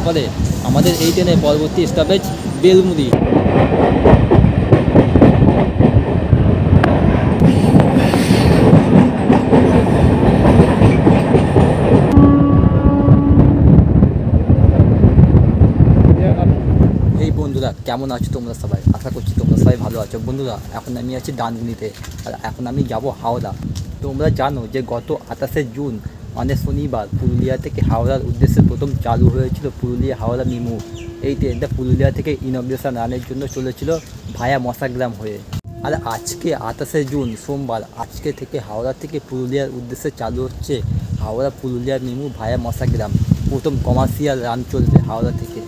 পরে আমাদের এই ট্রেনের পরবর্তী স্টপেজ বেলমুড়ি। বন্ধুরা কেমন আছো তোমরা সবাই? আশা করছি তোমরা সবাই ভালো আছো। বন্ধুরা এখন আমি আছি ডানকুনিতে, আর এখন আমি যাব হাওড়া। তোমরা জানো যে গত 28শে জুন মানে শনিবার পুরুলিয়া থেকে হাওড়ার উদ্দেশ্যে প্রথম চালু হয়েছিল পুরুলিয়া হাওড়া মেমু। এই ট্রেনটা পুরুলিয়া থেকে ইনগ্রেশন রানের জন্য চলেছিল ভায়া মশাগ্রাম হয়ে। আর আজকে 28শে জুন সোমবার, আজকে থেকে হাওড়া থেকে পুরুলিয়ার উদ্দেশ্যে চালু হচ্ছে হাওড়া পুরুলিয়া মেমু ভায়া মশাগ্রাম। প্রথম কমার্শিয়াল রান চলবে হাওড়া থেকে।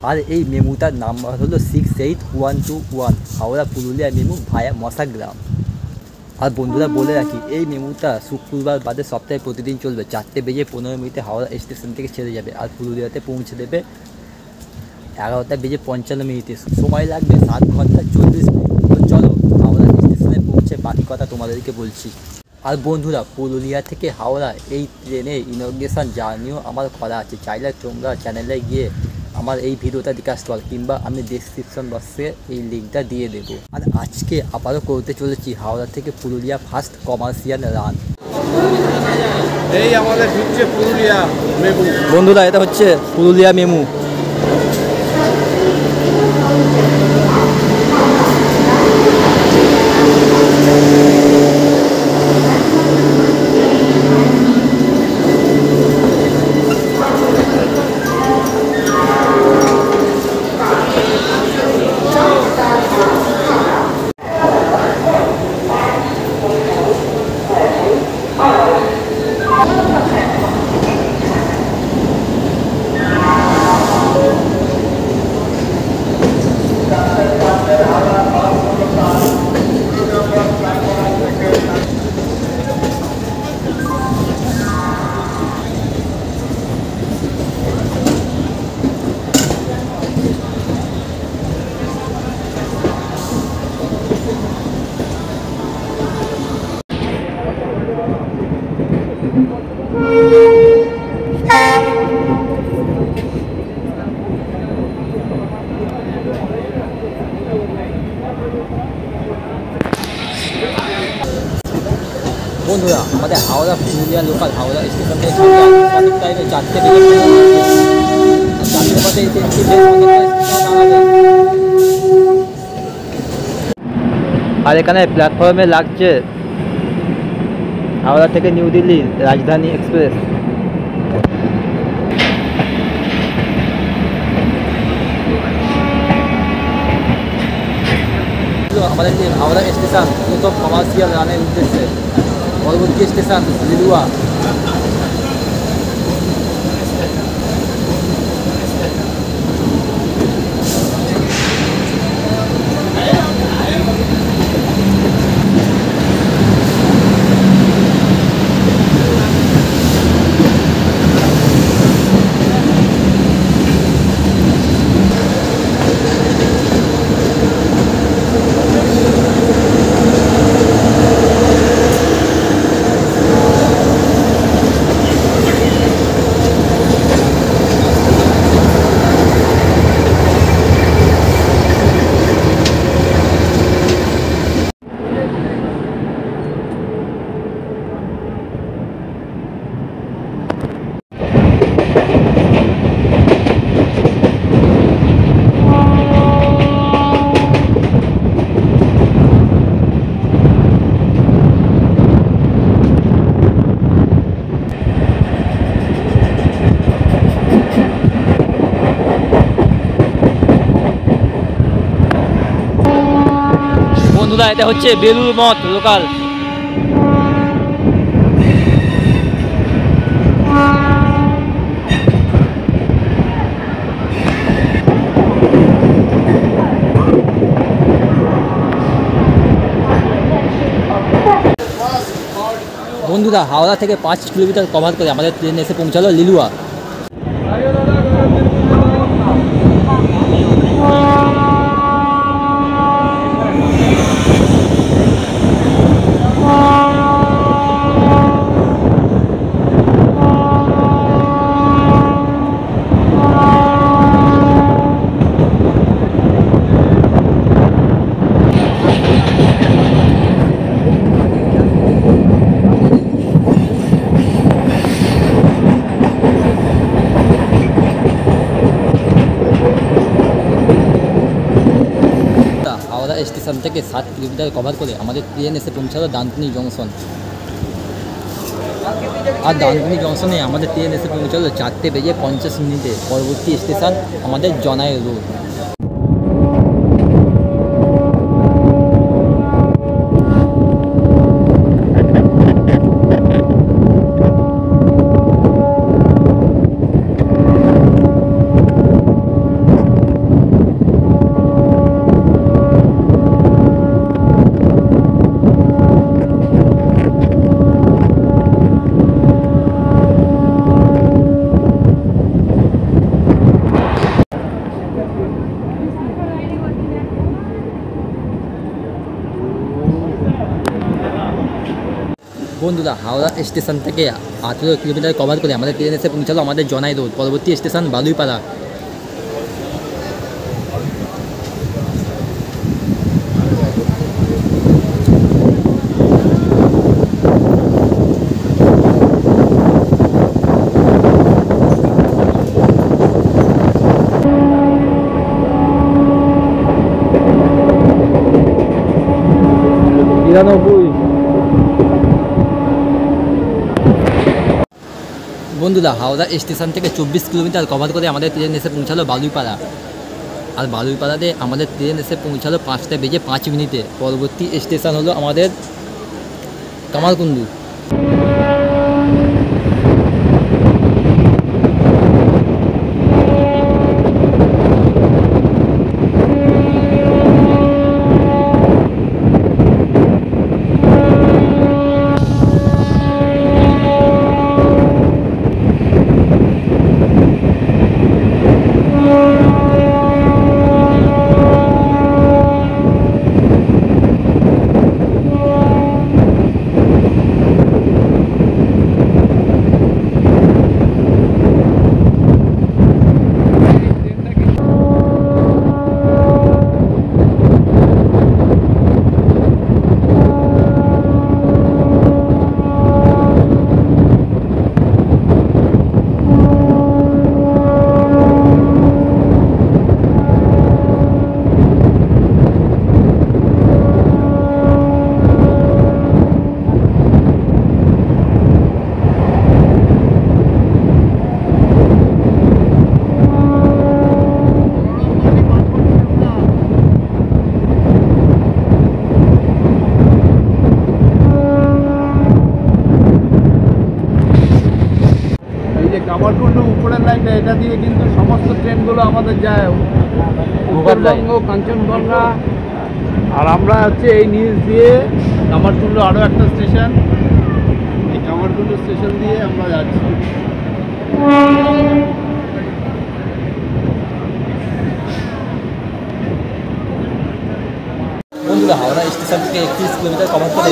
আর এই মেমুটার নাম্বার হলো 68121 হাওড়া পুরুলিয়া মেমু ভায়া মশাগ্রাম। আর বন্ধুরা বলে রাখি, এই মেমুটা শুক্রবার বাদে সপ্তাহে প্রতিদিন চলবে। 4:15 হাওড়া স্টেশন থেকে ছেড়ে যাবে আর পুরুলিয়াতে পৌঁছে দেবে 11:55। সময় লাগবে 7 ঘন্টা 40 মিনিট। তো চলো হাওড়া স্টেশনে পৌঁছে বাকি কথা তোমাদেরকে বলছি। আর বন্ধুরা পুরুলিয়া থেকে হাওড়া এই ট্রেনের ইনগ্রেশন জার্নিও আমার করা আছে, চাইলে তোমরা চ্যানেলে গিয়ে আমার এই ভিডিওটা দেখে আসতে পারো, কিংবা আমি ডেসক্রিপশন বক্সে এই লিঙ্কটা দিয়ে দেবো। আর আজকে আবারও করতে চলেছি হাওড়া থেকে পুরুলিয়া ফার্স্ট কমার্শিয়াল রান। এই আমাদের হচ্ছে পুরুলিয়া মেমু। বন্ধুরা এটা হচ্ছে পুরুলিয়া মেমু। বন্ধুরা আমাদের হাওড়া পুরুলিয়া লোকাল হাওড়া স্টেশন থেকে সঠিক টাইমে 4টে বাজে এই ট্রেনটি আর এখানে প্ল্যাটফর্মে লাগছে হাওড়া থেকে নিউ দিল্লি রাজধানী এক্সপ্রেস। আমাদের হাওড়া স্টেশন প্রথম কমার্শিয়াল রানের উদ্দেশ্যে। পরবর্তী স্টেশন লিলুয়া। বন্ধুরা এটা হচ্ছে বেলুর মঠ লোকাল। বন্ধুরা হাওড়া থেকে 5 কিলোমিটার কভার করে আমাদের ট্রেন এসে পৌঁছালো লিলুয়া। থেকে 7 কিলোমিটার কভার করে আমাদের ট্রেন এসে পৌঁছালো ডানকুনি জংশন। আর ডানকুনি জংশনে আমাদের ট্রেন এসে পৌঁছালো 4:50 পরবর্তী স্টেশন আমাদের জনাই রোড। বন্ধুরা, হাওড়া স্টেশন থেকে 18 কিলোমিটার কভার করে আমাদের ট্রেন এসে পৌঁছালো আমাদের জনাই রোড। পরবর্তী স্টেশন বালুইপাড়া। বন্ধুরা, হাওড়া স্টেশন থেকে 24 কিলোমিটার কভার করে আমাদের ট্রেন এসে পৌঁছালো বালুইপাড়া। আর বালুইপাড়াতে আমাদের ট্রেন এসে পৌঁছালো 5:05। পরবর্তী স্টেশন হলো আমাদের কামারকুণ্ডু। কামারকুণ্ডু উপরের লাইনটা, এটা দিয়ে কিন্তু সমস্ত ট্রেনগুলো আমাদের যায় উত্তরবঙ্গ, কাঞ্চনজঙ্ঘা। আর আমরা হচ্ছে এই নিচ দিয়ে কামারকুণ্ডু আরও একটা স্টেশন, এই কামারকুণ্ডু স্টেশন দিয়ে আমরা যাচ্ছি। বন্ধুরা, হাওড়া স্টেশন থেকে 31 কিলোমিটার কভার করে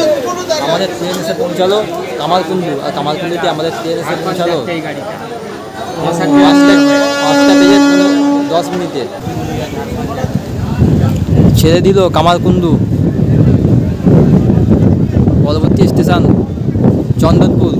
আমাদের ট্রেন এসে পৌঁছালো কামারকুণ্ডু। আর কামারকুণ্ডুতে আমাদের ট্রেন এসে পৌঁছালো 5:10। ছেড়ে দিল কামারকুণ্ডু। পরবর্তী স্টেশন চন্দনপুর।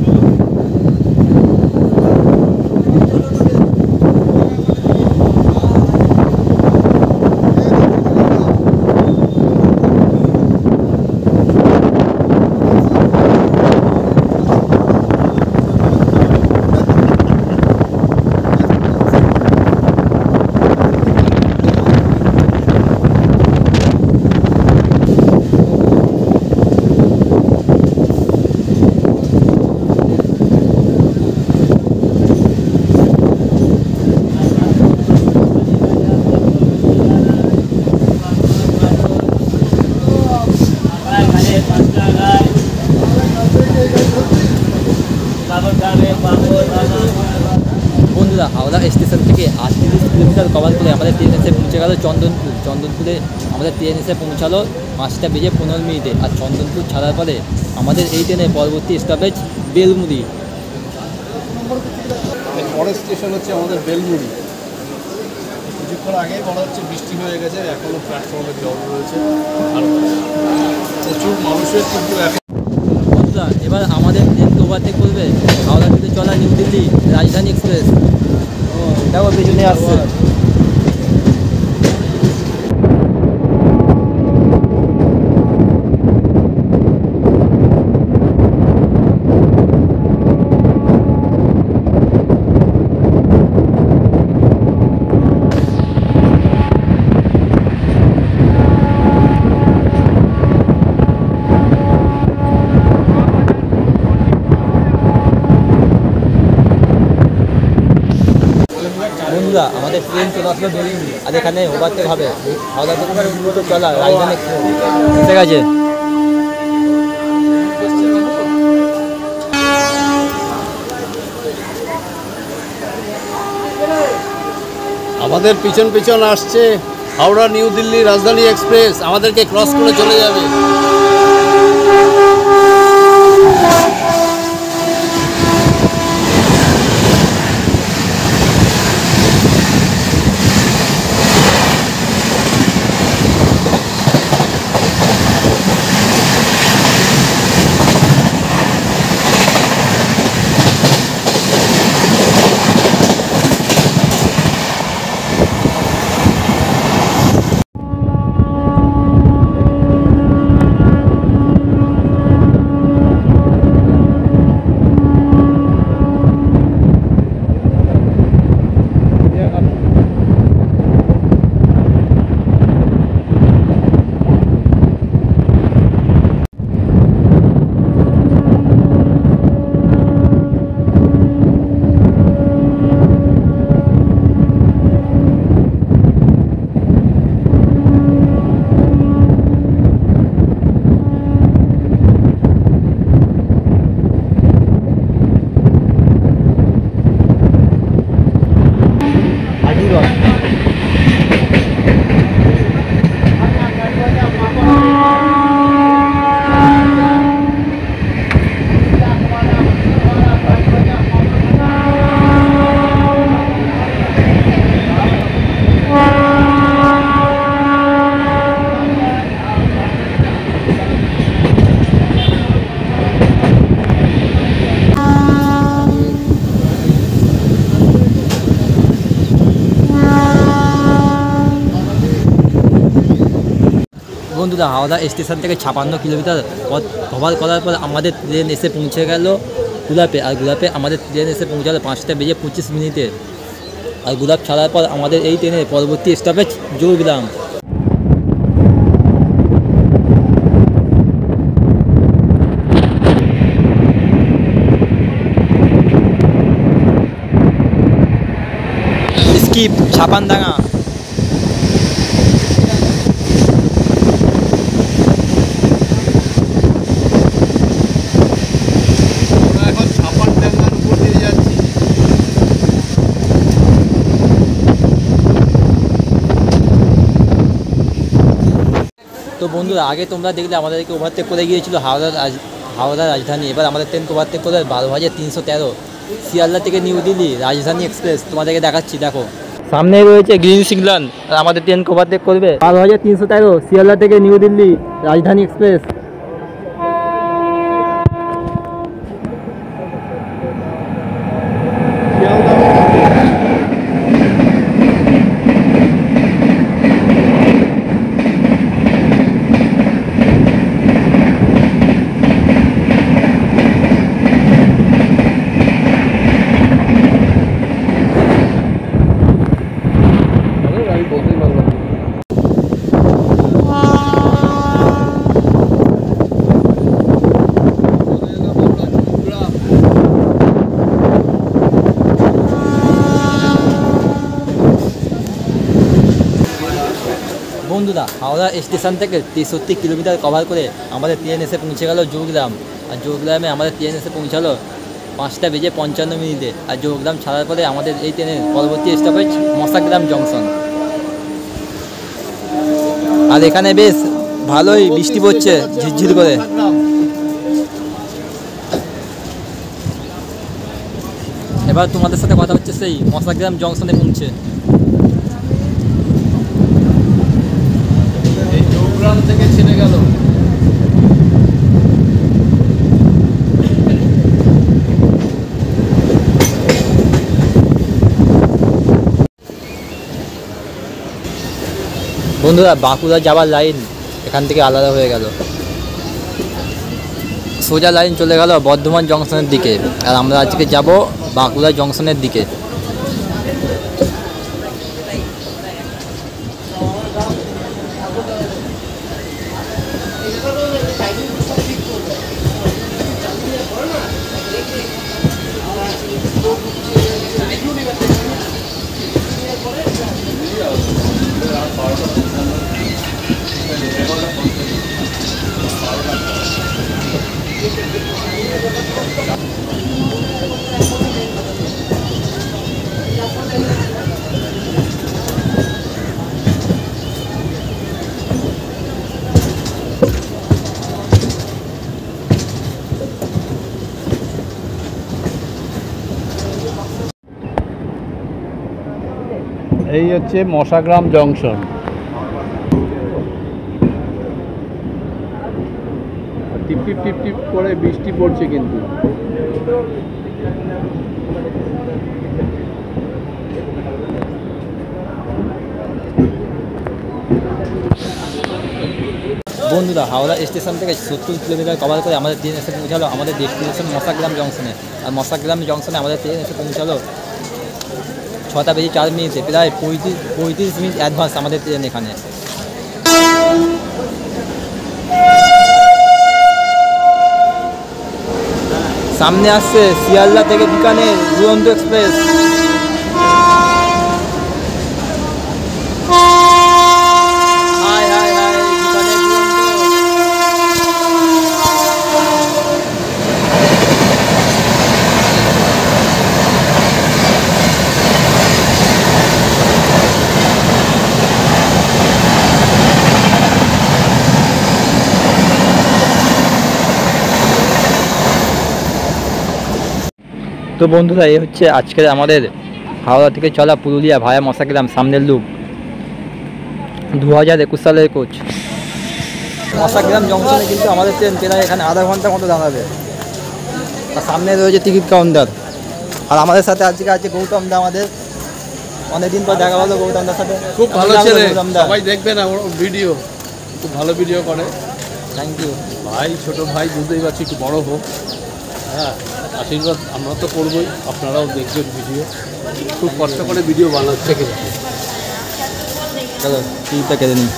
বন্ধুরা, হাওড়া স্টেশন থেকে 38 কিলোমিটার কভার করে আমাদের ট্রেন এসে পৌঁছে গেল চন্দনপুর। চন্দনপুরে আমাদের ট্রেন এসে পৌঁছালো 5:15। আর চন্দনপুর ছাড়ার পরে আমাদের এই ট্রেনের পরবর্তী স্টপেজ বেলমুড়ি। পরের স্টেশন হচ্ছে আমাদের বেলমুড়ি। কিছুক্ষণ আগেই বলা হচ্ছে বৃষ্টি হয়ে গেছে, এখনও প্ল্যাটফর্মে জল রয়েছে আর প্রচুর মানুষের কিন্তু বন্ধুরা, এবার আমাদের ট্রেন ওভারটেক করবে হাওড়া থেকে চলা নিউ দিল্লি রাজধানী এক্সপ্রেস। এটাও পেছনে আসছে। ট্রেন চলে আসলো বেরিয়ে আর এখানে ওভারটেক হবে হাওড়া থেকে উন্নত চলা রাজধানী এক্সপ্রেস ঠিক আছে। আমাদের পিছন পিছন আসছে হাওড়া নিউ দিল্লি রাজধানী এক্সপ্রেস, আমাদেরকে ক্রস করে চলে যাবে। বন্ধুরা হাওড়া স্টেশন থেকে 56 কিলোমিটার পথ কভার করার পর আমাদের ট্রেন এসে পৌঁছে গেল গুলাপে। আর গুলাপে আমাদের ট্রেন এসে পৌঁছালো 5:25 আর গুলাপ ছাড়ার পর আমাদের এই ট্রেনের পরবর্তী স্টপেজ জোরগ্রাম। স্কিপ ছাপানডাঙ্গা। এখন ছাপানডাঙ্গার উপর দিয়ে যাচ্ছি। তো বন্ধুরা আগে তোমরা দেখলে আমাদেরকে ওভারটেক করে গিয়েছিল হাওড়া রাজধানী। এবার আমাদের ট্রেনকে ওভারটেক করে 12,313 শিয়ালদা থেকে নিউ দিল্লি রাজধানী এক্সপ্রেস তোমাদেরকে দেখাচ্ছি। দেখো সামনে রয়েছে গ্রিন সিগন্যাল আর আমাদের ট্রেনকে ওভারটেক করবে 12,313 শিয়ালদা থেকে নিউ দিল্লি রাজধানী এক্সপ্রেস। বন্ধুরা হাওড়া স্টেশন থেকে 63 কিলোমিটার কভার করে আমাদের ট্রেন এসে পৌঁছে গেল জোরগ্রাম। আর জোরগ্রামে আমাদের ট্রেন এসে পৌঁছালো 5:55 আর জোরগ্রাম ছাড়ার পরে আমাদের এই ট্রেনের পরবর্তী স্টপেজ মশাগ্রাম জংশন। আর এখানে বেশ ভালোই বৃষ্টি পড়ছে ঝিরঝির করে। এবার তোমাদের সাথে কথা হচ্ছে সেই মশাগ্রাম জংশনে পৌঁছে। জোরগ্রাম থেকে ছেড়ে গেল। বন্ধুরা বাঁকুড়া যাওয়ার লাইন এখান থেকে আলাদা হয়ে গেল, সোজা লাইন চলে গেল বর্ধমান জংশনের দিকে। আর আমরা আজকে যাব বাঁকুড়া জংশনের দিকে। এই হচ্ছে মশাগ্রাম জংশন। টিপ টিপ টিপ টিপ করে বৃষ্টি পড়ছে কিন্তু। বন্ধুরা হাওড়া স্টেশন থেকে 70 কিলোমিটার কভার করে আমাদের ট্রেন এসে পৌঁছালো আমাদের ডেস্টিনেশন মশাগ্রাম জংশনে। আর মশাগ্রাম জংশনে আমাদের ট্রেন এসে পৌঁছালো 6:04 প্রায় 35 মিনিট অ্যাডভান্স আমাদের ট্রেন এখানে। সামনে আসছে শিয়ালদা থেকে বিকানের দুরন্ত এক্সপ্রেস। তো বন্ধুরা এই হচ্ছে আজকের আমাদের হাওড়া থেকে চলা পুরুলিয়া ভায়া মশাগ্রাম সামনের লুক 2021 সালের কোচ। মশাগ্রাম জংশনে কিন্তু আমাদের ট্রেন প্রায় এখানে আধা ঘন্টার মতো দাঁড়াবে। আর সামনে রয়েছে টিকিট কাউন্টার। আর আমাদের সাথে আজকে আছে গৌতম দা, আমাদের অনেকদিন পর দেখা হলো গৌতম দার সাথে। খুব ভালো ছেলে, সবাই দেখবে না ওর ভিডিও, খুব ভালো ভিডিও করে। থ্যাংক ইউ ভাই, ছোট ভাই, বুঝতেই পারছি একটু বড় হোক। হ্যাঁ, আশীর্বাদ আমরা তো করবোই, আপনারাও দেখবেন ভিডিও। খুব কষ্ট করে ভিডিও বানাচ্ছে কিন্তু। চলো টিকিটটা কেটে নিই।